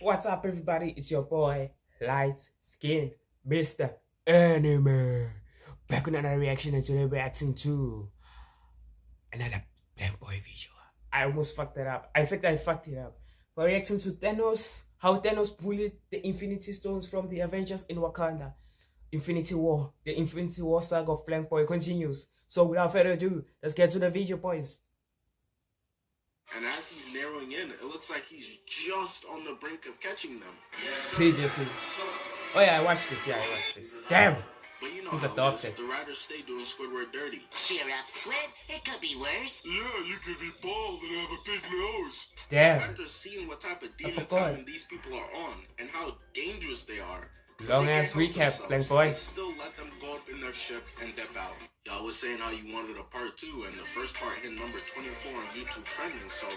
What's up, everybody? It's your boy, Light Skin, Mr. Anime. Back with another reaction, and today we're reacting to another Black Boy visual. I almost fucked that up. I think I fucked it up. We're reacting to Thanos, how Thanos bullied the Infinity Stones from the Avengers in Wakanda. Infinity War, the Infinity War saga of Black Boy continues. So without further ado, let's get to the video, boys. And as he's narrowing in, it looks like he's just on the brink of catching them. Previously. Oh yeah, I watched this. Damn. But you know He's how adopted. it is. The writers stay doing Squidward dirty. Cheer up, Squid. It could be worse. Yeah, you could be bald and have a big nose. Damn. After seeing what type of demon forgot. timing these people are on and how dangerous they are, Long they ass can't help recap, themselves Black Boy. and still let them go up in their ship and dip out. Y'all was saying how you wanted a part 2, and the first part hit number 24 on YouTube trending, so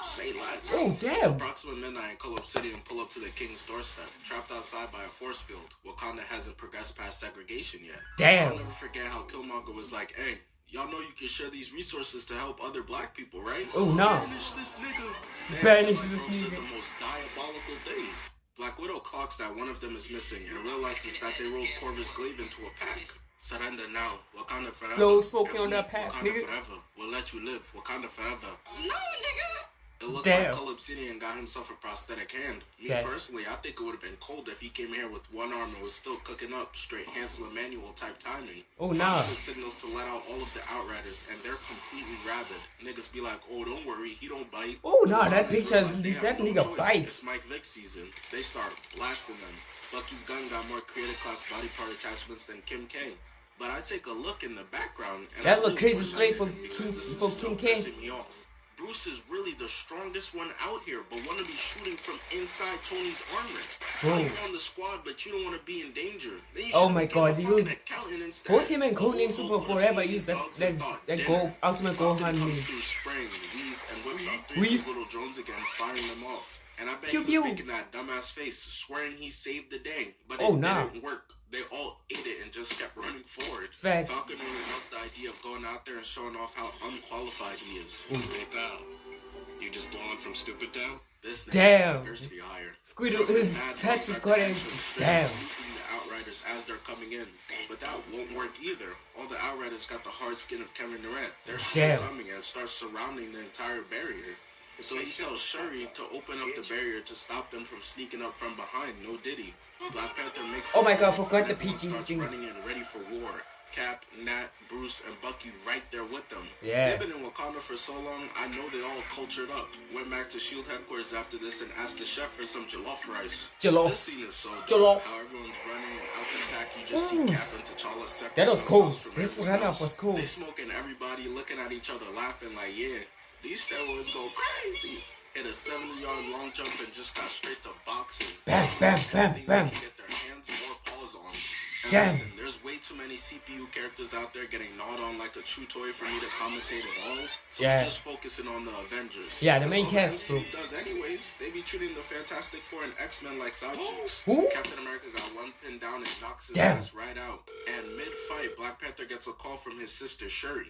say less. Oh, It's damn. approximate midnight in Color City and pull up to the king's doorstep. Trapped outside by a force field, Wakanda hasn't progressed past segregation yet. Damn. I'll never forget how Killmonger was like, hey, y'all know you can share these resources to help other black people, right? Oh, no. Banish this nigga. Banish Black this Bro said nigga. the most diabolical thing. Black Widow clocks that one of them is missing and realizes that they rolled Corvus Glaive into a pack. Surrender now, Wakanda forever. Blow smoking And on we, that pack, Wakanda nigga. forever. We'll let you live, Wakanda forever. No, nigga. It looks Damn. like Cull Obsidian got himself a prosthetic hand. Me Okay. personally, I think it would have been cold if he came here with one arm and was still cooking up straight Hansel Emmanuel type timing. Oh, nah. Constant signals to let out all of the Outriders, and they're completely rabid. Niggas be like, oh, don't worry, he don't bite. Oh, nah, that Commons picture, realize they have that no nigga choice. bites. It's Mike Vick season. They start blasting them. Bucky's gun got more creative class body part attachments than Kim K. But I take a look in the background, and That's I a really crazy wish I straight for didn't, because Kim- this is for still Kim K. pissing me off. Bruce is really the strongest one out here, but want to be shooting from inside Tony's armor. Bro. You're on the squad, but you don't want to be in danger. Then you Oh should my become God, a you- fucking accountant instead. Both him and The whole Codename Hulk Super would have Forever seen use these that dogs and thought, that "Damn goal it." ultimate Falcon goal hand comes me. through spraying, weave, and whips out 3 Weave. of little drones again, firing them off. And I bet Pew, he was pew. making that dumbass face, swearing he saved the day. But Oh, it nah. didn't work. They all ate it and just kept running forward. Facts. Falcon only loves the idea of going out there and showing off how unqualified he is. Hey pal, you just blowing from stupid town? This nigga's Damn. diversity higher. Squid Jumping is mad Patrick dogs at the Cotton. action, straight Damn. up nuking the Outriders as they're coming in. But that won't work either. All the Outriders got the hard skin of Kevin Durant. They're still Damn. coming and start surrounding the entire barrier. So he tells Shuri to open up the barrier to stop them from sneaking up from behind. No Diddy. Black Panther makes. Oh my God, forgot the Everyone PG starts thing. running in, ready for war. Cap, Nat, Bruce, and Bucky right there with them. Yeah. They've been in Wakanda for so long, I know they all cultured up. Went back to SHIELD headquarters after this and asked the chef for some jollof rice. Jollof. This scene is so dope. Jollof. How everyone's running and out the pack, you just see Ooh. Cap and T'Challa separate That was cool. themselves from This everyone run-up else. was cool. They smoking everybody, looking at each other, laughing like, yeah, these steroids go crazy. Hit a 70-yard long jump and just got straight to boxing. Bam, bam, bam, Anything bam. they can get their hands or paws on. And Damn. listen, there's way too many CPU characters out there getting gnawed on like a chew toy for me to commentate at all. So Yeah. we're just focusing on the Avengers. Yeah, the That's main all cast, The MCU bro. does anyways. They be treating the Fantastic Four and X-Men like side chicks. Who? Captain America got one pin down and knocks his Damn. ass right out. And mid-fight, Black Panther gets a call from his sister Shuri.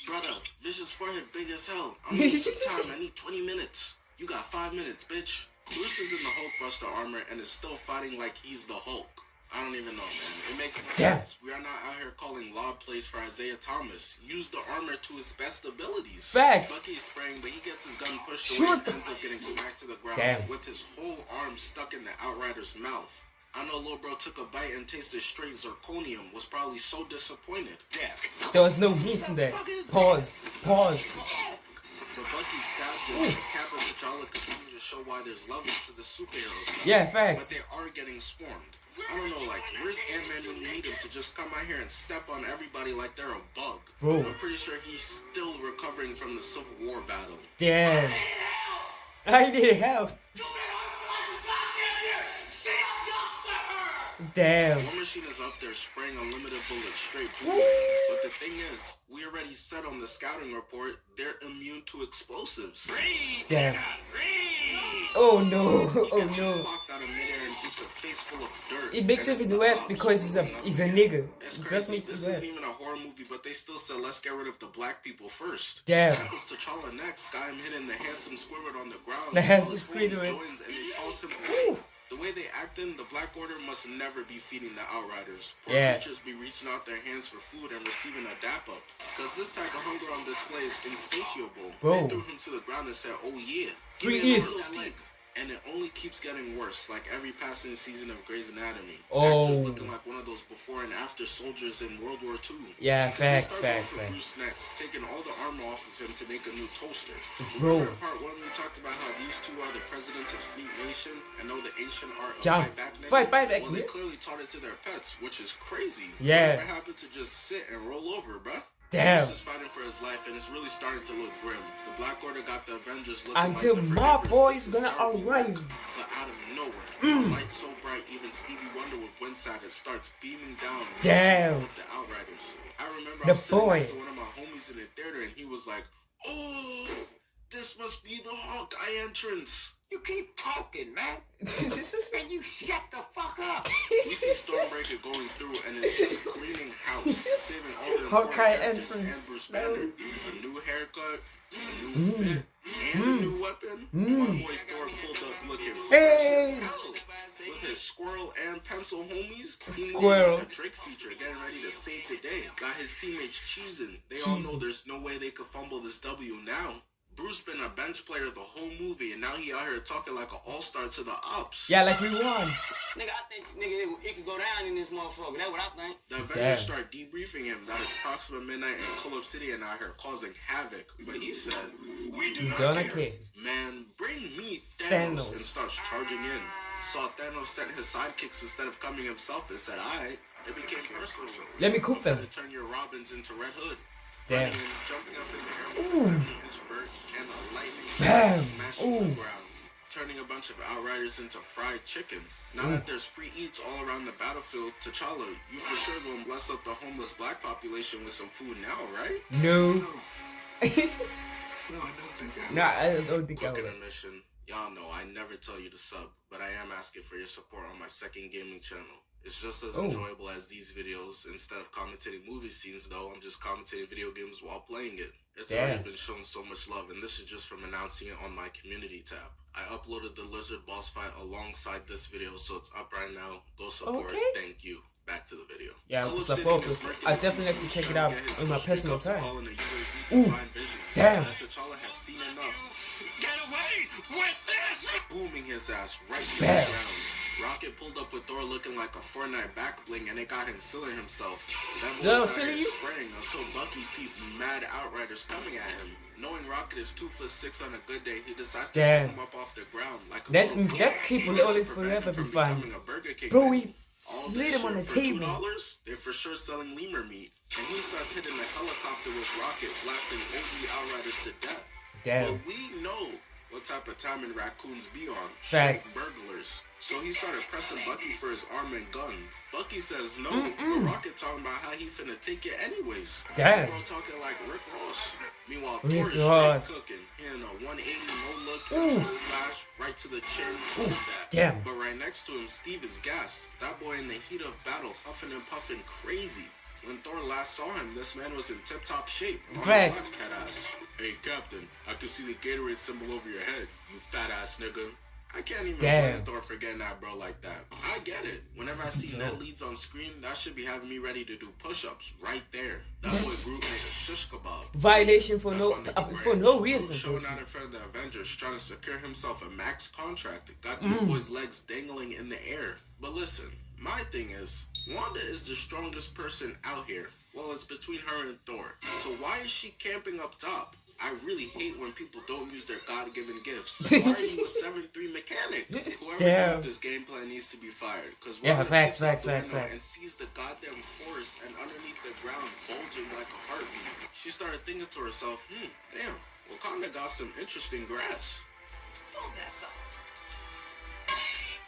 Brother, Vision's forehead big as hell. I'm gonna need some time. I need 20 minutes. You got 5 minutes, bitch. Bruce is in the Hulkbuster armor and is still fighting like he's the Hulk. I don't even know, man. It makes no Damn. sense. We are not out here calling lob plays for Isaiah Thomas. Use the armor to his best abilities. Facts. Bucky is spraying, but he gets his gun pushed Shoot away and the- ends up getting smacked to the ground Damn. with his whole arm stuck in the Outrider's mouth. I know Lil Bro took a bite and tasted straight zirconium, was probably so disappointed. Yeah. There was no meat in there. Pause. Pause. But Bucky stabs him, and Cap and T'Challa continue to show why there's levels to the superhero stuff. Yeah, But facts. they are getting swarmed. I don't know, like, where's Ant-Man when you need him to just come out here and step on everybody like they're a bug? Bro. I'm pretty sure he's still recovering from the Civil War battle. Damn. I need help. Damn. War Machine is up there spraying unlimited bullets straight through. But the thing is, we already said on the scouting report, they're immune to explosives. Damn. Oh no. He Oh gets no. clocked out of midair and eats a face full of dirt. It makes And it it's even the worse cops because he's a pulling up nigga. again. It's It just crazy. makes This it worse. isn't even a horror movie, but they still said let's get rid of the black people first. Damn. Tackles T'Challa next, got him hitting the handsome Squidward on the ground. The handsome All his homie Squidward. joins and they toss him. Woo. way they acting, the Black Order must never be feeding the Outriders. Poor Yeah. creatures be reaching out their hands for food and receiving a dap up. Cause this type of hunger on display is insatiable. Bro. They threw him to the ground and said, oh yeah. Free Give me eats. those teeth. And it only keeps getting worse, like every passing season of Grey's Anatomy. Oh. Actors looking like one of those before and after soldiers in World War II. Yeah, facts. Bruce next, taking all the armor off of him to make a new toaster. Bro. Remember in part 1 we talked about how these two are the presidents of Sleep Nation and know the ancient art of Jump. Fight back, Well, they nigga. clearly taught it to their pets, which is crazy. Yeah. Whatever happened to just sit and roll over, bruh? Damn. Bruce is fighting for his life and it's really starting to look grim. The Black Order got the Avengers looking Until like the my Forgivers. boy's This is gonna terrible. arrive. But out of nowhere, a light so bright even Stevie Wonder with Windside it starts beaming down. Damn. With the Outriders. I remember The I was sitting boy. next to one of my homies in the theater and he was like, "Oh, this must be the Hawkeye entrance." You keep talking, man. And you shut the fuck up. We see Stormbreaker going through and it's just cleaning house, saving all the important Hawkeye characters entrance. and Bruce No. Banner. A new haircut, a new fit, and a new weapon. My boy Thor pulled up looking Hey. fresh as hell. With his squirrel and pencil homies, he Squirrel. moved like a Drake feature, getting ready to save the day. Got his teammates cheesing. They all know there's no way they could fumble this W now. Bruce been a bench player the whole movie, and now he out here talking like an all-star to the ops. Yeah, like we won. Nigga, I think, nigga, it could go down in this motherfucker. That's what I think. The Avengers start debriefing him that it's Proxima Midnight and Cull Obsidian out here causing havoc. But he said, "We do not care. Man, bring me Thanos," and starts charging in. Saw Thanos sent his sidekicks instead of coming himself and said, "Alright." It became personal. Let me cook them. To turn your Robins into Red Hood. Damn. Running and jumping up in the air with a 70-inch vert and a lightning Bam. smashing the ground, turning a bunch of Outriders into fried chicken. Now that there's free eats all around the battlefield, T'Challa, you for sure gonna bless up the homeless black population with some food now, right? No. No, I don't think I Nah, I don't think I Booking will. a mission. Y'all know I never tell you to sub, but I am asking for your support on my second gaming channel. It's just as enjoyable as these videos. Instead of commentating movie scenes, though, I'm just commentating video games while playing it. It's already been shown so much love, and this is just from announcing it on my community tab. I uploaded the lizard boss fight alongside this video, so it's up right now. Go support. Okay. Thank you. Back to the video. Yeah, Cull support. Obsidian is working I with definitely have to check it out trying to get his in my first personal pickup to time. call in a UAV to Ooh, find vision. damn. That T'Challa has seen enough. Get away with this! Booming his ass right to Bam. the ground. Rocket pulled up with Thor looking like a Fortnite back bling and it got him feeling himself. That That boy was out feeling here you? spraying until Bucky peeped mad Outriders coming at him. Knowing Rocket is 2'6" on a good day, he decides to Damn. pick him up off the ground like a That little that clip will always to prevent forever him be from fun. becoming a Burger King Bro, fan. he All slid this him on the shit for table. $2, they're for sure selling lemur meat. And he starts hitting the helicopter with Rocket, blasting OG Outriders to death. Damn. But we know what type of timing raccoons be on. Facts. Straight burglars. So he started pressing Bucky for his arm and gun. Bucky says no, but Rocket talking about how he finna take it anyways. Damn. Bro talking like Rick Ross. Meanwhile, Rick Thor is Ross. straight cooking. Hitting a 180 no look, slash right to the chin. All of that. Damn. But right next to him, Steve is gassed. That boy in the heat of battle, huffing and puffing crazy. When Thor last saw him, this man was in tip-top shape. On the Facts. left, head ass. Hey, Captain, I can see the Gatorade symbol over your head, you fat ass nigga. I can't even blame Thor for getting that bro like that. I get it. Whenever I see net leads on screen, that should be having me ready to do push-ups right there. That boy Groot made a shish kebab. Violation for That's no my nigga for Branch. no Groot reason. showing out in front of the Avengers, trying to secure himself a max contract. Got these boys' legs dangling in the air. But listen, my thing is, Wanda is the strongest person out here. Well, it's between her and Thor. So why is she camping up top? I really hate when people don't use their God-given gifts. Why are you a 7'3" mechanic? Whoever Damn. took this game plan needs to be fired. Because Yeah, facts. and sees the goddamn forest and underneath the ground bulging like a heartbeat. She started thinking to herself, damn, Wakanda got some interesting grass.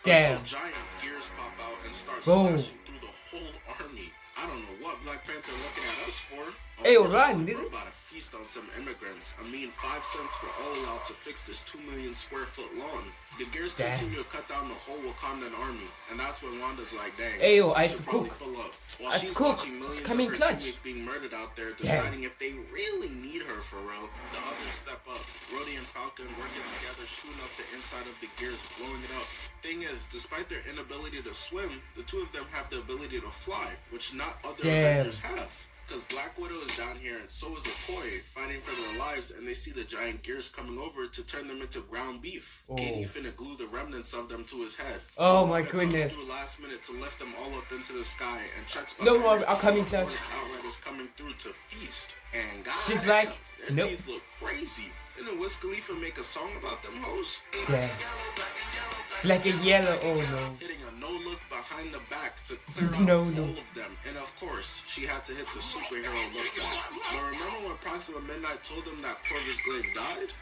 Damn. Until giant gears pop out and start Boom. slashing through the whole army. I don't know what Black Panther looking at us for. Hey, Of course, run, we're nigga. about to feast on some immigrants. I mean, 5 cents for all y'all to fix this 2 million square foot lawn. The Gears Damn. continue to cut down the whole Wakandan army, and that's when Wanda's like, dang, Ayo, I I should should probably cook. pull up. While I she's cook. watching millions It's of coming her clutch. teammates being murdered out there, deciding if they really need her for real, the others step up. Rhodey and Falcon working together, shooting up the inside of the Gears, blowing it up. Thing is, despite their inability to swim, the two of them have the ability to fly, which not other Avengers have. Because Black Widow is down here and so is Okoye, fighting for their lives, and they see the giant Gears coming over to turn them into ground beef. Katie finna glue the remnants of them to his head. Oh my Wanda comes goodness. through last minute to lift them all up into the sky and checks No behind more her to upcoming see if clutch. Outright is coming through to feast. And God, She's like, their nope. teeth look crazy. Didn't Wiz Khalifa make a song about them hoes? Damn. Black and yellow, oh no. Hitting a no-look behind the back to clear out No, all no. of them. And of course, she had to hit the superhero look back. But remember when Proxima Midnight told them that Corvus Glaive died?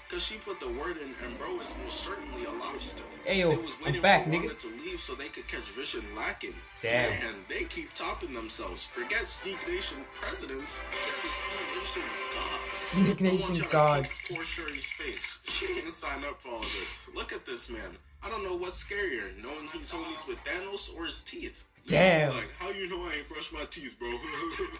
Because she put the word in, and bro is most certainly alive still. Ayo, they was I'm waiting back, for nigga. Wanda to leave so they could catch Vision lacking. Damn. And they keep topping themselves. Forget Sneak Nation presidents, they're the Sneak Nation gods. Sneak Nation gods. Poor Shuri's face. She didn't sign up for all of this. Look at this man. I don't know what's scarier, knowing he's homies with Thanos or his teeth. Damn. Like, how you know I ain't brushed my teeth, bro?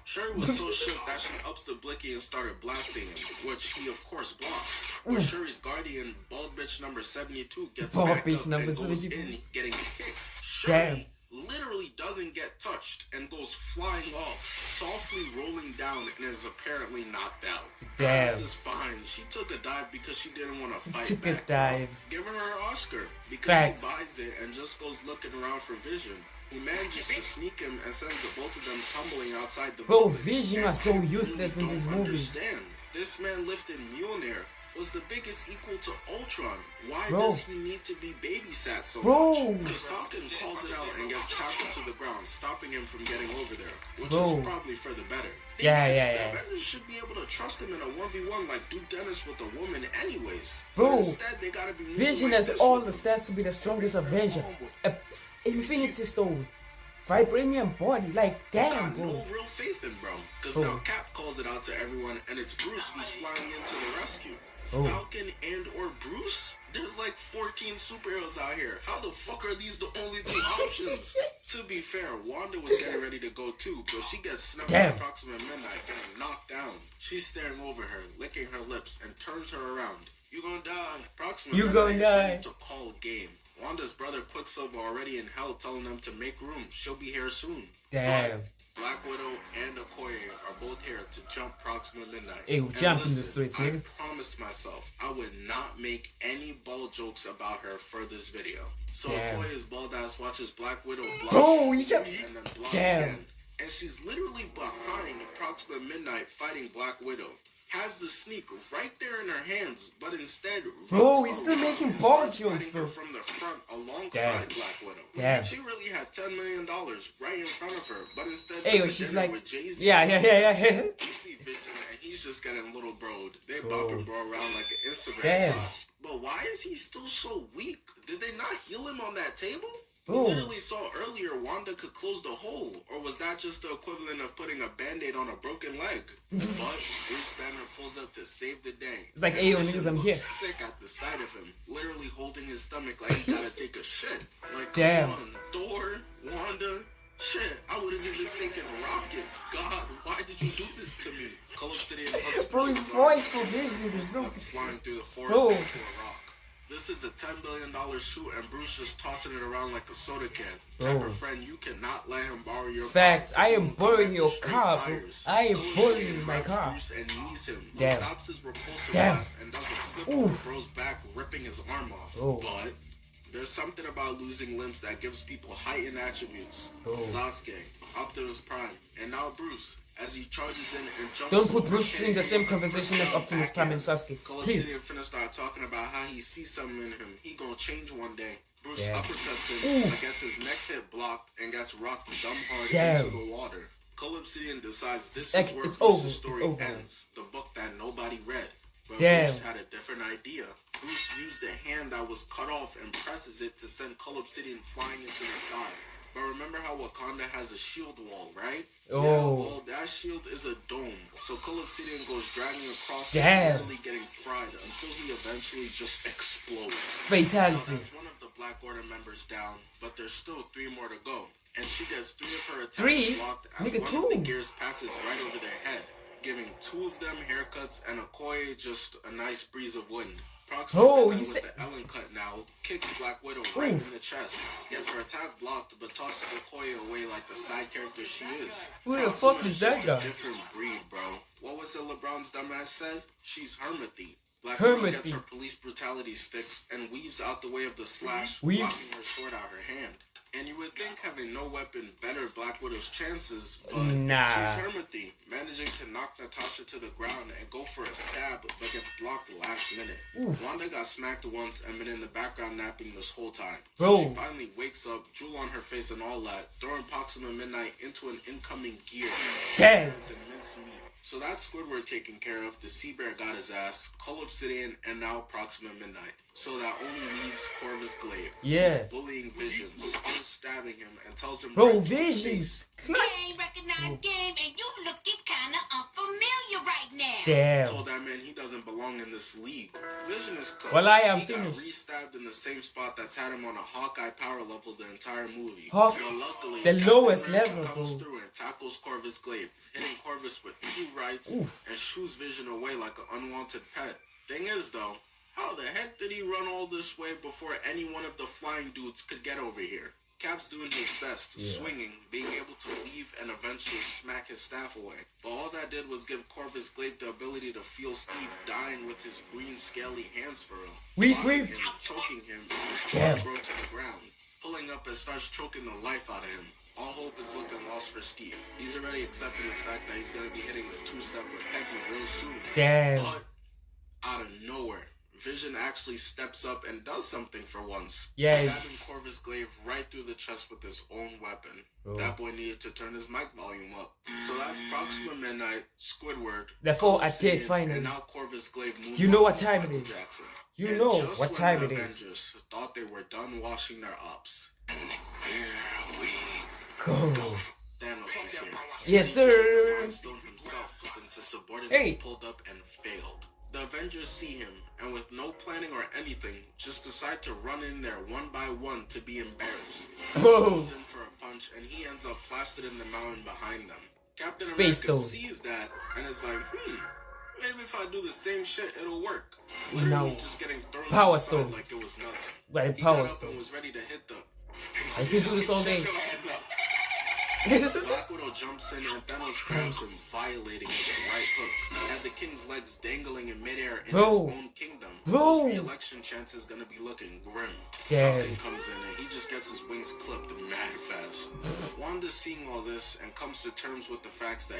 Shuri was so shook that she ups the blicky and started blasting him, which he of course blocks. But Shuri's guardian, bald bitch number 72, gets Bald back bitch up number and goes 72. in, getting kicked. Damn. Shuri literally doesn't get touched and goes flying off, softly rolling down and is apparently knocked out. Damn. This is fine. She took a dive because she didn't want to fight Took a back. dive. Give her her Oscar because Facts. she buys it and just goes looking around for Vision, who manages to sneak him and sends the both of them tumbling outside the Bro, building. Vision And are so I really useless in don't these movies. understand. This man lifted Mjolnir was the biggest equal to Ultron. Why Bro. does he need to be babysat so Bro. much? Because Falcon calls it out and gets tackled to the ground, stopping him from getting over there, which Bro. is probably for the better. Yeah, Thing is, yeah, the yeah. Avengers should be able to trust him in a 1v1 like Duke Dennis with a woman anyways. Bro, But instead, they gotta be moving Vision like has this all with the him. stats to be the strongest Avenger. Infinity Stone. Vibranium body, like damn, Got bro. no real faith in bro. Because Bro. now Cap calls it out to everyone and it's Bruce who's flying into the rescue. Oh. Falcon and or Bruce? There's like 14 superheroes out here. How the fuck are these the only two options? To be fair, Wanda was getting ready to go too, but she gets snapped by Damn. Proxima Midnight, getting knocked down. She's staring over her, licking her lips, and turns her around. You gonna die. Proxima You Midnight gonna is die. ready to call game. Wanda's brother Quicksilver already in hell telling them to make room. She'll be here soon. Damn. But Black Widow and Okoye are both here to jump Proxima Midnight. Hey, And jump in the listen, streets, I nigga. promised myself I would not make any bald jokes about her for this video. So Damn. Okoye's bald ass watches Black Widow block Bro, you just... and then block Damn. again. And she's literally behind Proxima Midnight fighting Black Widow. Has the sneak right there in her hands, but instead Bro, runs he's still around making and bald starts jokes, fighting bro. her from the front alongside Damn. Black Widow. Damn. She really had $10 million right in front of her, but instead Hey, took a she's dinner like... with Jay-Z. Yeah. You see Vision, and he's just getting little broed. They Bro. bopping bro around like an Instagram Damn. bot. But why is he still so weak? Did they not heal him on that table? Bro. We literally saw earlier Wanda could close the hole, or was that just the equivalent of putting a band-aid on a broken leg? But Bruce Banner pulls up to save the day. It's like, And "Ayo, Vision niggas, I'm looks here." sick at the sight of him, literally holding his stomach like he gotta take a shit. Like, Damn. come on, Thor, Wanda, shit, I would have even taken Rocket. God, why did you do this to me? Cull Obsidian hugs Bro, his Bruce's voice arm, for Vision is so... flying through the forest Bro. into a rock. This is a $10 billion suit and Bruce just tossing it around like a soda can. Type Bro. of friend you cannot let him borrow your Facts, car. I am He'll come borrowing back your with straight car, bro. tires. I am Cull borrowing Obsidian my grabs car. Bruce and knees him. He Damn. stops his repulsor Damn. blast and does a flip Oof. over bro's back, ripping his arm off. Oh. But there's something about losing limbs that gives people heightened attributes. Oh. Sasuke, Optimus Prime, and now Bruce, as he charges in and jumps. Don't put over Bruce in the Kang same with a conversation as down Optimus Prime and backhand. Sasuke. Cull Obsidian Please. finna start talking about how he sees something in him. He gonna change one day. Bruce Damn. uppercuts him, but gets his next hit blocked and gets rocked dumb hard Damn. into the water. Cull Obsidian decides this Like, is where it's Bruce's over, it's story over. ends. The book that nobody read. But Damn. Bruce had a different idea. Bruce used the hand that was cut off and presses it to send Cull Obsidian flying into the sky. But remember how Wakanda has a shield wall, right? Oh. Yeah, well, that shield is a dome. So Obsidian goes dragging across it, Damn. literally getting fried until he eventually just explodes. Now, Fatality. that's one of the Black Order members down, but there's still 3 more to go. And she gets 3 of her attacks 3? blocked as Nigga, one of the 2. gears passes right over their head, giving 2 of them haircuts and Okoye just a nice breeze of wind. Oh, Proxima you with said- the Ellen cut now kicks Black Widow right in the chest, gets her attack blocked, but tosses Okoye away like the side character she is. Who the Proxima fuck is that just guy? a different breed, bro. What was it LeBron's dumbass said? She's Hermithy. Black Hermithy. Widow gets her police brutality sticks and weaves out the way of the slash, Weave. blocking her sword out her hand. And you would think having no weapon better Black Widow's chances, but Nah. she's Hermithy, managing to knock Natasha to the ground and go for a stab, but gets blocked last minute. Wanda got smacked once and been in the background napping this whole time. So Bro. she finally wakes up, jewel on her face and all that, throwing Proxima Midnight into an incoming gear. Damn. It's immense meat. So that's Squidward taken care of, the Sea Bear got his ass, Obsidian, and now Proxima Midnight. So that only leaves Corvus Glaive. Yeah. He's bullying Vision, still stabbing him, and tells him Bro, right to his Visions. face. Game, recognized game, and you looking kinda unfamiliar right now. Damn. Told that man he doesn't belong in this league. Vision is cut. Well, I am he finished. got re-stabbed in the same spot that's had him on a Hawkeye power level the entire movie. Hawk- But luckily, the Captain lowest America level, comes bro. through and tackles Corvus Glaive, hitting Corvus with 2 rights Oof. and shoos Vision away like an unwanted pet. Thing is, though, how the heck did he run all this way before any one of the flying dudes could get over here? Cap's doing his best, swinging, being able to leave and eventually smack his staff away. But all that did was give Corvus Glaive the ability to feel Steve dying with his green scaly hands for him. Weave, Blocking weave. him, choking him, Damn. and bro to the ground. Pulling up and starts choking the life out of him. All hope is looking lost for Steve. He's already accepting the fact that he's going to be hitting the 2-step with Peggy real soon. Damn. But out of nowhere, Vision actually steps up and does something for once. Yes. Stabbing Corvus Glaive right through the chest with his own weapon. Oh. That boy needed to turn his mic volume up. So that's Proxima Midnight, Squidward, Therefore, I Obsidian, did finally. and now Corvus Glaive moves You know on what to time it Michael is. Jackson. You And know just what when time the it is. Avengers thought they were done washing their ops, Go. Thanos is here. Yes, Ready to sir. Milestone himself since his subordinates Hey. pulled up and failed. The Avengers see him, and with no planning or anything, just decide to run in there one by one to be embarrassed. Whoa. Goes in for a punch, and he ends up plastered in the mountain behind them. Captain Space America Stone. sees that, and is like, maybe if I do the same shit, it'll work. Literally No. just getting thrown Power to the side Stone. like it was nothing. Right, He Power got up Stone. and was ready to hit the... I can do this all day. Black Widow jumps in and Thanos grabs him, violating him with a right hook. And the king's legs dangling in midair in Bro. his own kingdom. Bro. His re-election chance is gonna be looking grim. Damn. Falcon comes in and he just gets his wings clipped mad fast. Wanda's seeing all this and comes to terms with the facts that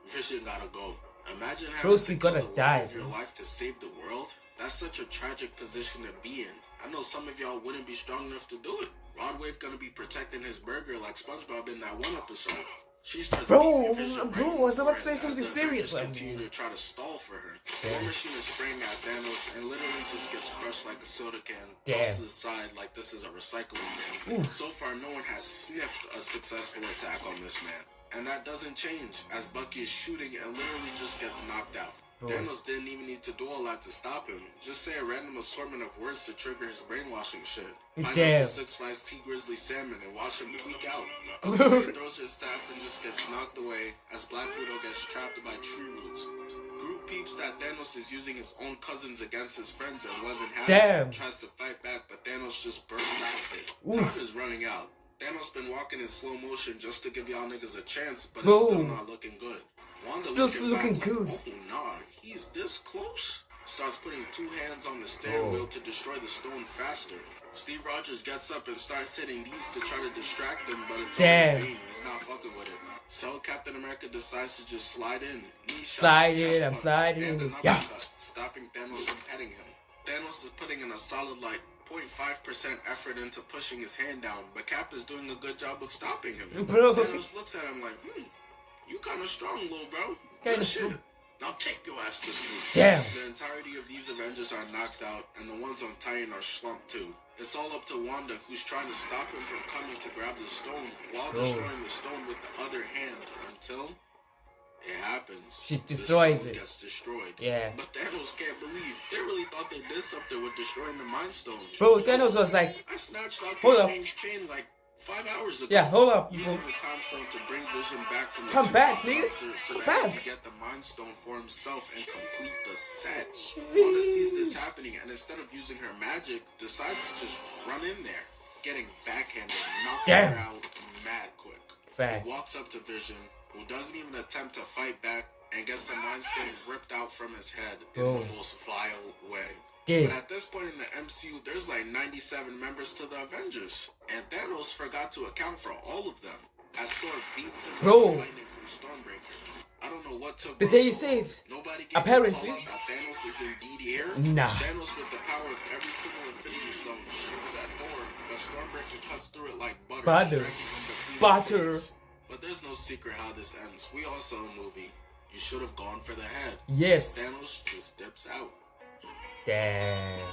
Vision gotta go. Imagine having Bro's to gonna kill the die, love of your bro. life to save the world. That's such a tragic position to be in. I know some of y'all wouldn't be strong enough to do it. Rodwave gonna be protecting his burger like SpongeBob in that one episode. She starts Bro, beating Vision bro, right I was about to before say it as something the serious Avengers right continue now. to try to stall for her. War Machine is spraying at Thanos and literally just gets crushed like a soda can, tossed to the side like this is a recycling bin. So far, no one has sniffed a successful attack on this man. And that doesn't change, as Bucky is shooting and literally just gets knocked out. Thanos didn't even need to do all that to stop him. Just say a random assortment of words to trigger his brainwashing shit. Find Damn. Uncle 6'5's T Grizzly Salmon and watch him tweak out. Okoye throws her staff and just gets knocked away as Black Widow gets trapped by tree roots. Groot peeps that Thanos is using his own cousins against his friends and wasn't happy. Damn. Tries to fight back, but Thanos just bursts out of it. Time is running out. Thanos been walking in slow motion just to give y'all niggas a chance, but it's still Boom. not looking good. Wanda Still looking back good. like, oh nah, he's this close? Starts putting 2 hands on the steering wheel to destroy the stone faster. Steve Rogers gets up and starts hitting these to try to distract him, but it's Damn. all in vain. He's not fucking with it. So Captain America decides to just slide in. Knee shot, Slide chest in, I'm punch, sliding and in. an Yeah. uppercut, stopping Thanos from petting him. Thanos is putting in a solid 0.5% effort into pushing his hand down, but Cap is doing a good job of stopping him. Bro. Thanos looks at him like, you kinda strong, little bro. Kinda Good shit. strong. Now take your ass to sleep. Damn. The entirety of these Avengers are knocked out, and the ones on Titan are slumped too. It's all up to Wanda, who's trying to stop him from coming to grab the stone, while destroying the stone with the other hand, until it happens. She destroys it. Gets destroyed. Yeah. But Thanos can't believe. They really thought they did something with destroying the Mind Stone. Bro, Thanos was like, I snatched out hold the up. strange chain like 5 hours ago. Yeah, hold up. Using the Time Stone to bring Vision back from the Come back, nigga. concert so Come that back. he can get the Mind Stone for himself and complete the set. Jeez. Wanda sees this happening and instead of using her magic, decides to just run in there, getting backhanded, knocking Damn. her out mad quick. Fact. He walks up to Vision, who doesn't even attempt to fight back, and gets the Mind Stone ripped out from his head in the most vile way. Dead. But at this point in the MCU, there's like 97 members to the Avengers, and Thanos forgot to account for all of them. As Thor beats him with lightning from Stormbreaker. I don't know what took. The day he saved. Nobody can Apparently. call out that Thanos is indeed here. Nah. Thanos, with the power of every single Infinity Stone, shoots at Thor, but Stormbreaker cuts through it like butter. striking him between the teeth. But there's no secret how this ends. We all saw the movie. You should have gone for the head. Yes. Thanos just dips out. Damn.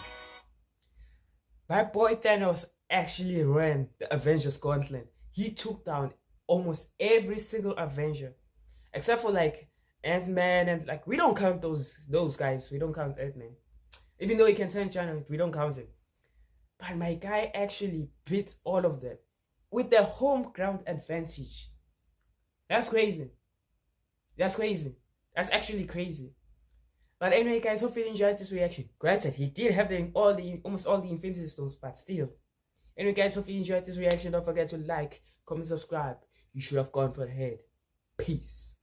My boy Thanos actually ran the Avengers Gauntlet. He took down almost every single Avenger. Except for like Ant-Man and like we don't count those guys. We don't count Ant-Man. Even though he can turn China, we don't count him. But my guy actually beat all of them with the home ground advantage. That's crazy. That's crazy. That's actually crazy. But anyway, guys, hope you enjoyed this reaction. Granted, he did have almost all the Infinity Stones, but still. Anyway, guys, hope you enjoyed this reaction. Don't forget to like, comment, subscribe. You should have gone for the head. Peace.